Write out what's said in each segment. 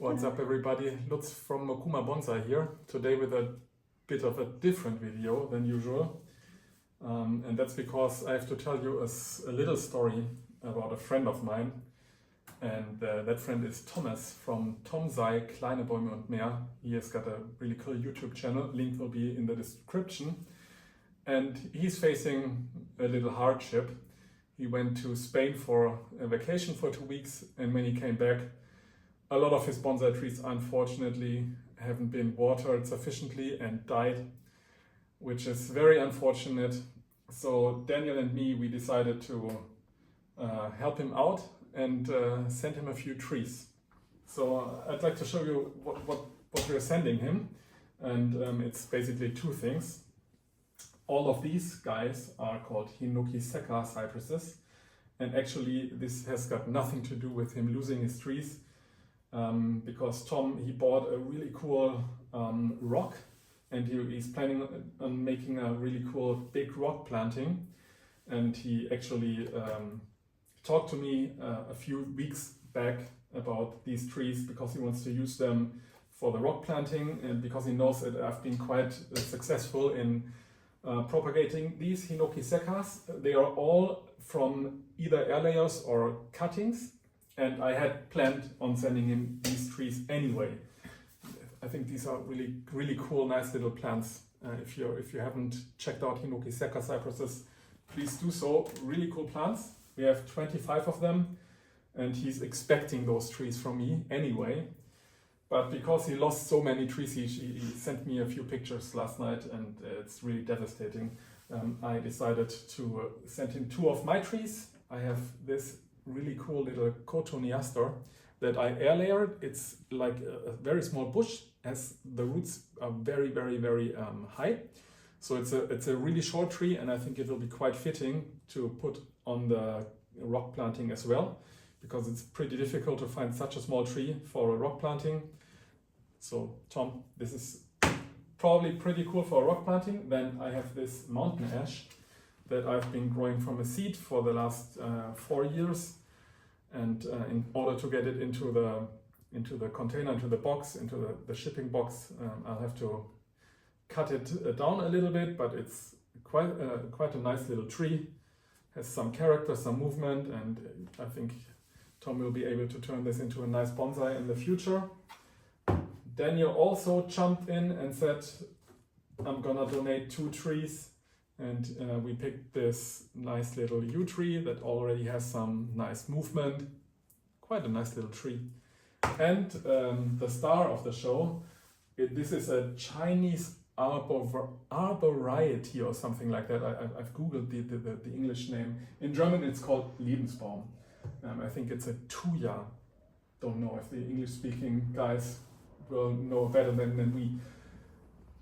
What's up everybody, Lutz from Mokuma Bonsai here, today with a bit of a different video than usual. And that's because I have to tell you a little story about a friend of mine. And that friend is Thomas from Bonsai, Kleine Bäume und Mehr. He has got a really cool YouTube channel, link will be in the description. And he's facing a little hardship. He went to Spain for a vacation for 2 weeks, and when he came back, a lot of his bonsai trees unfortunately haven't been watered sufficiently and died, which is very unfortunate. So Daniel and me, we decided to help him out and send him a few trees. So I'd like to show you what we're sending him, and it's basically two things. All of these guys are called Hinoki Sekka cypresses, and actually this has got nothing to do with him losing his trees. Because Tom, he bought a really cool rock, and he's planning on making a really cool big rock planting, and he actually talked to me a few weeks back about these trees because he wants to use them for the rock planting, and because he knows that I've been quite successful in propagating these Hinoki Sekkas. They are all from either air layers or cuttings. And I had planned on sending him these trees anyway. I think these are really cool, nice little plants. If you haven't checked out Hinoki Sekka cypresses, please do so. Really cool plants. We have 25 of them, and he's expecting those trees from me anyway. But because he lost so many trees, he sent me a few pictures last night, and it's really devastating. I decided to send him 2 of my trees. I have this really cool little Cotoneaster that I air layered. It's like a very small bush, as the roots are very high. So it's a really short tree, and I think it will be quite fitting to put on the rock planting as well, because it's pretty difficult to find such a small tree for a rock planting. So Tom, this is probably pretty cool for a rock planting. Then I have this mountain ash that I've been growing from a seed for the last 4 years, and in order to get it into the container, into the box, into the shipping box, I'll have to cut it down a little bit, but it's quite a nice little tree, has some character, some movement, and I think Tom will be able to turn this into a nice bonsai in the future. Daniel also jumped in and said, I'm gonna donate 2 trees. And we picked this nice little yew tree that already has some nice movement. Quite a nice little tree. And the star of the show, this is a Chinese arboriety or something like that. I've googled the English name. In German it's called Lebensbaum. I think it's a Thuja. Don't know if the English speaking guys will know better than we.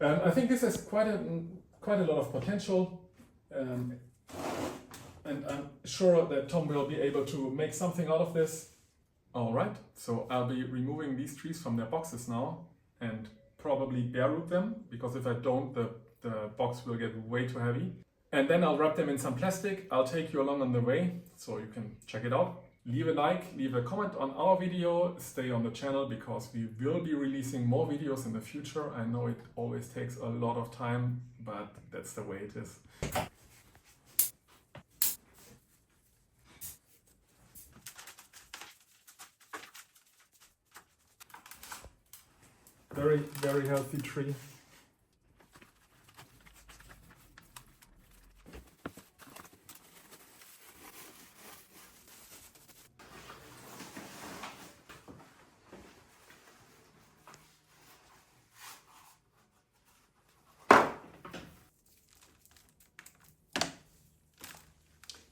I think this has quite a lot of potential, and I'm sure that Tom will be able to make something out of this. Alright, so I'll be removing these trees from their boxes now and probably bare root them, because if I don't, the box will get way too heavy. And then I'll wrap them in some plastic. I'll take you along on the way so you can check it out. Leave a like, leave a comment on our video, stay on the channel, because we will be releasing more videos in the future. I know it always takes a lot of time, but that's the way it is. Very healthy tree.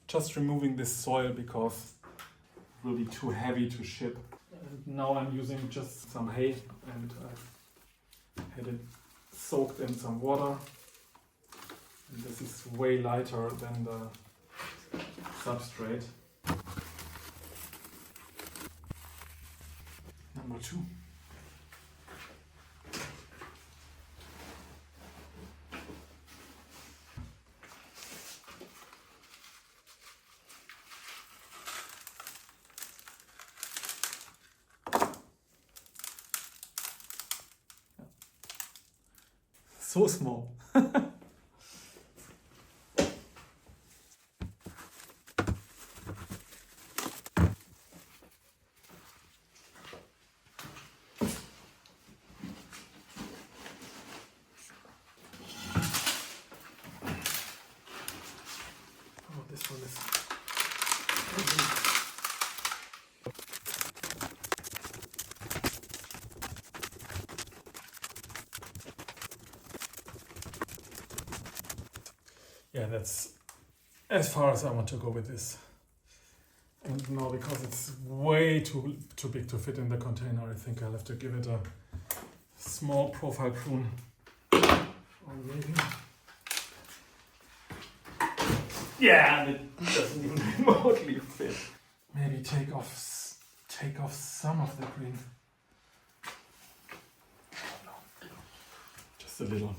Just removing this soil because it will be too heavy to ship. And now I'm using just some hay, and I've had it soaked in some water. And this is way lighter than the substrate. Number 2. so small. This one is yeah, that's as far as I want to go with this. And now because it's way too big to fit in the container, I think I'll have to give it a small profile prune. Or maybe. Yeah, and it doesn't even remotely fit. Maybe take off some of the green. No, just a little.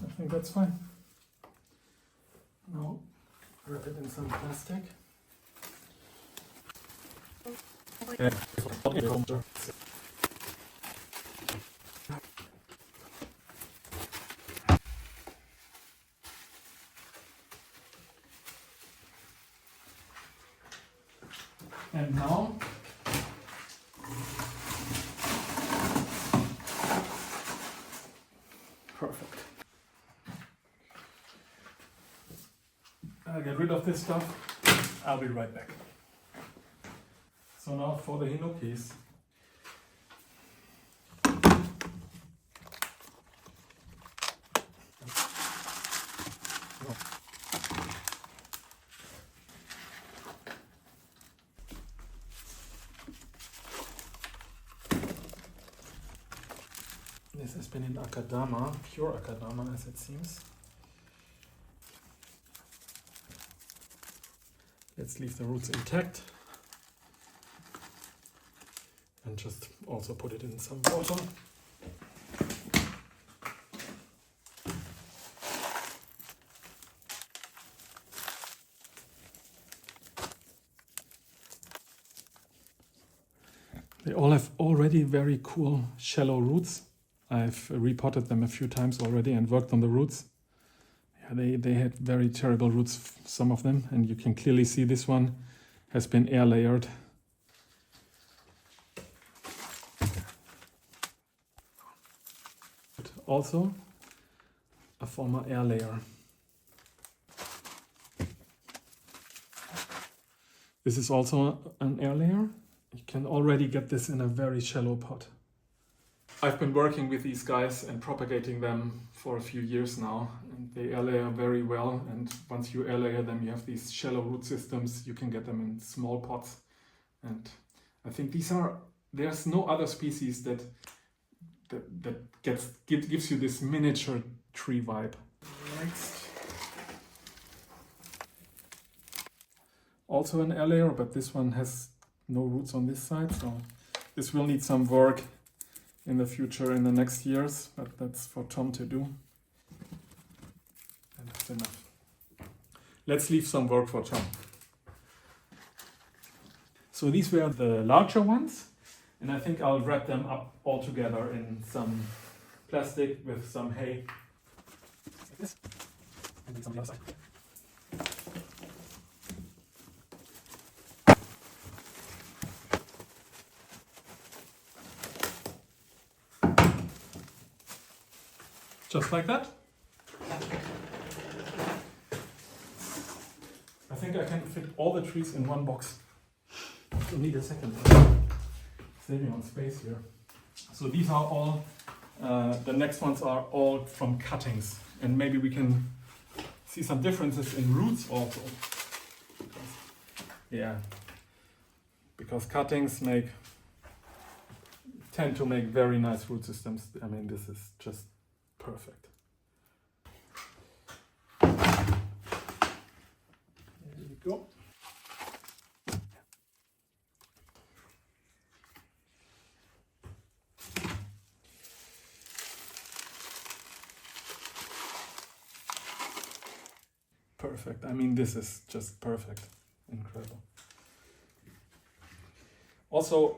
I think that's fine. Now wrap it in some plastic. And now perfect. I'll get rid of this stuff. I'll be right back. So now for the Hinokis. This has been in Akadama, pure Akadama as it seems. Let's leave the roots intact and just also put it in some water. They all have already very cool shallow roots. I've repotted them a few times already and worked on the roots. Yeah, they had very terrible roots, some of them, and you can clearly see this one has been air layered. But also a former air layer. This is also an air layer. You can already get this in a very shallow pot. I've been working with these guys and propagating them for a few years now, and they air layer very well, and once you air layer them you have these shallow root systems. You can get them in small pots, and I think there's no other species that gives you this miniature tree vibe. Next, also an air layer, but this one has no roots on this side, so this will need some work in the future, in the next years, but that's for Tom to do. And that's enough. Let's leave some work for Tom. So these were the larger ones, and I think I'll wrap them up all together in some plastic with some hay. Like this. And then some on the other side. Just like that. I think I can fit all the trees in one box. You'll need a second one. Saving on space here. So these are all, the next ones are all from cuttings. And maybe we can see some differences in roots also. Yeah, because cuttings tend to make very nice root systems. I mean, this is just perfect. There we go. perfect. I mean, this is just perfect. Incredible. Also,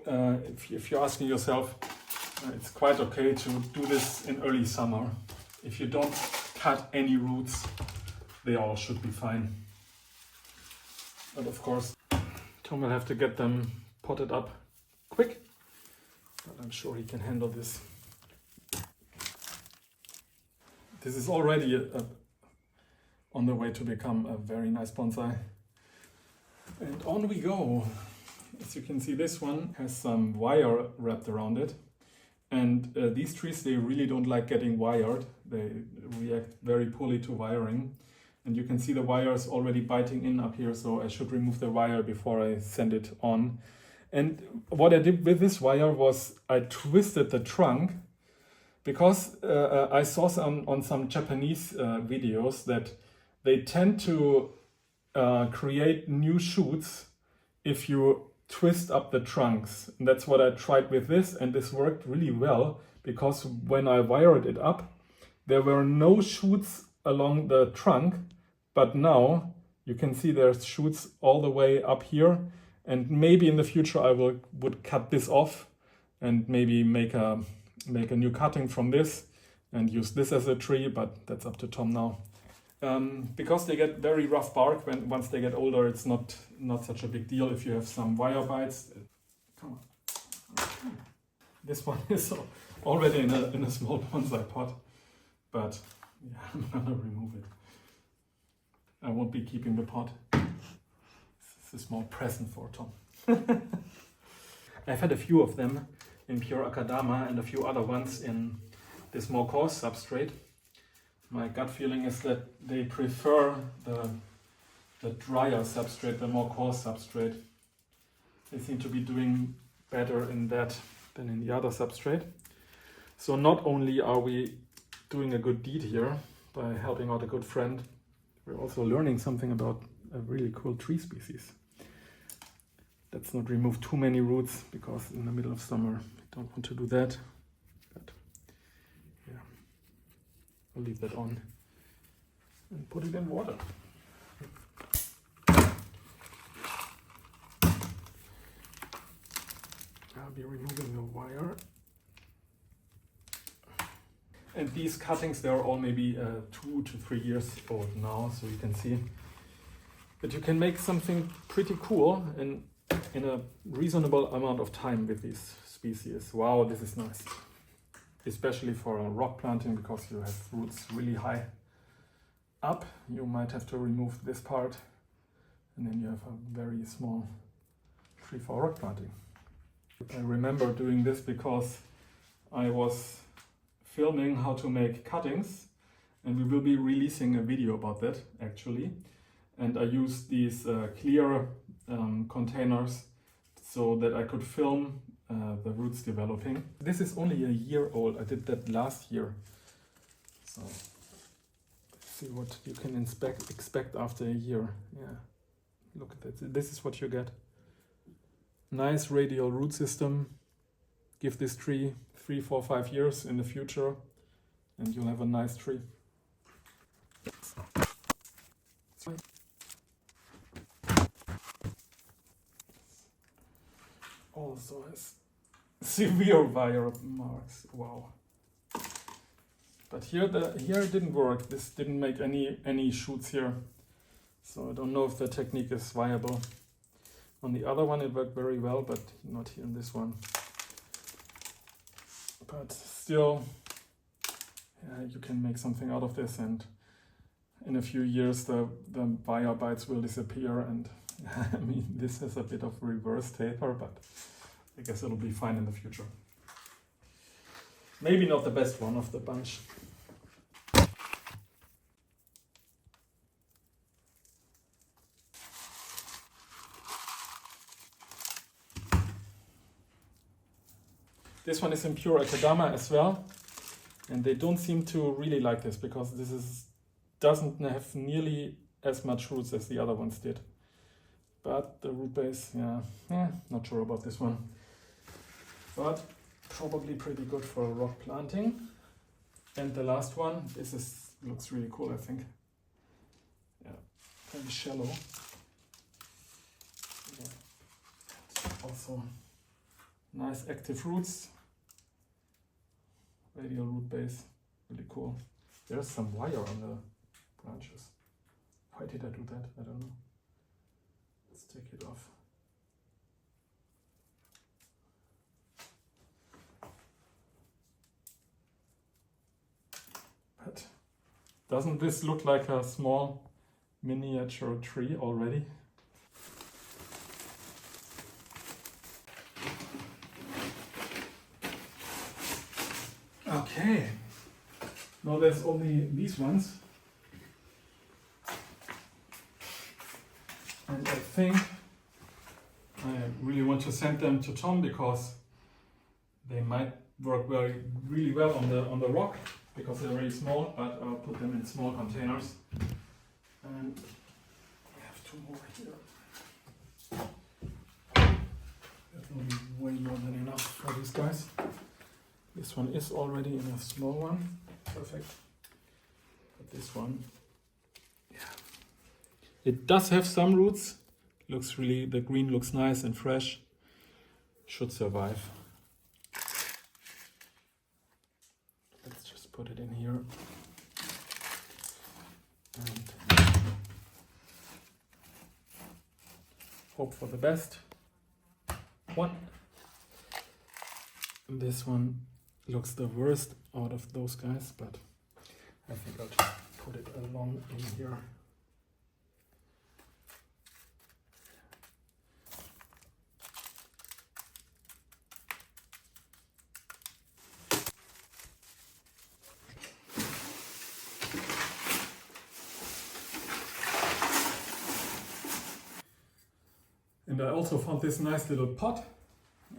if you're asking yourself, it's quite okay to do this in early summer. If you don't cut any roots, they all should be fine. But of course, Tom will have to get them potted up quick, but I'm sure he can handle this. This is already on the way to become a very nice bonsai. And on we go. As you can see, this one has some wire wrapped around it. And these trees, they really don't like getting wired. They react very poorly to wiring. And you can see the wire is already biting in up here, so I should remove the wire before I send it on. And what I did with this wire was I twisted the trunk, because I saw on some Japanese videos that they tend to create new shoots if you twist up the trunks. And that's what I tried with this, and this worked really well, because when I wired it up, there were no shoots along the trunk, but now you can see there's shoots all the way up here, and maybe in the future I would cut this off and maybe make a new cutting from this and use this as a tree, but that's up to Tom now. Because they get very rough bark once they get older, it's not such a big deal if you have some wire bites. Come on. This one is already in a small bonsai pot, but yeah, I'm gonna remove it. I won't be keeping the pot. This is a small present for Tom. I've had a few of them in pure Akadama and a few other ones in this more coarse substrate. My gut feeling is that they prefer the drier substrate, the more coarse substrate. They seem to be doing better in that than in the other substrate. So not only are we doing a good deed here by helping out a good friend, we're also learning something about a really cool tree species. Let's not remove too many roots, because in the middle of summer I don't want to do that. But yeah, I'll leave that on and put it in water. I'll be removing the wire. And these cuttings, they're all maybe 2 to 3 years old now, so you can see that you can make something pretty cool in a reasonable amount of time with these species. Wow, this is nice. Especially for a rock planting, because you have roots really high up. You might have to remove this part, and then you have a very small tree for rock planting. I remember doing this because I was filming how to make cuttings, and we will be releasing a video about that actually. And I used these clear containers so that I could film the roots developing. This is only a year old. I did that last year. So let's see what you can expect after a year. Yeah, look at that. This is what you get. Nice radial root system. Give this tree 3, 4, 5 years in the future, and you'll have a nice tree. Also has severe wire marks. Wow. But here it didn't work. This didn't make any shoots here. So I don't know if the technique is viable. On the other one it worked very well, but not here in this one. But still, yeah, you can make something out of this, and in a few years the wire bites will disappear, and I mean, this has a bit of reverse taper, but I guess it'll be fine in the future. Maybe not the best one of the bunch. This one is in pure Akadama as well, and they don't seem to really like this, because this doesn't have nearly as much roots as the other ones did. But the root base, yeah, not sure about this one. But probably pretty good for rock planting. And the last one, looks really cool, I think. Yeah, very shallow. Yeah. Also nice active roots. Radial root base, really cool. There's some wire on the branches. Why did I do that? I don't know. Let's take it off. But doesn't this look like a small miniature tree already? Okay, now there's only these ones, and I think I really want to send them to Tom because they might work really well on the rock because they're very small, but I'll put them in small containers. And I have two more here. That will be way more than enough for these guys. This one is already in a small one, perfect. But this one, yeah. It does have some roots. Looks really, the green looks nice and fresh. Should survive. Let's just put it in here. And hope for the best. This one looks the worst out of those guys, but I think I'll just put it along in here. And I also found this nice little pot,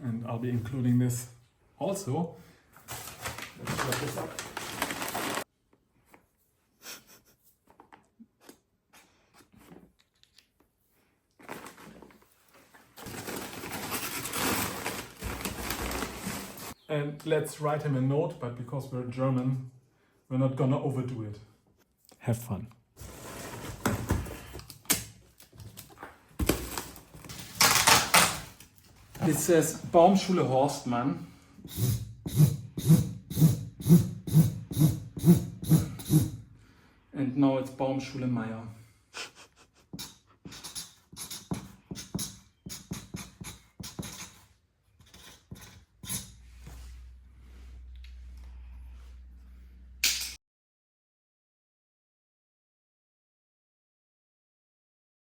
and I'll be including this also. Let's set this up. And let's write him a note, but because we're German, we're not gonna overdo it. Have fun. It says Baumschule Horstmann. And now it's Baumschule Meyer.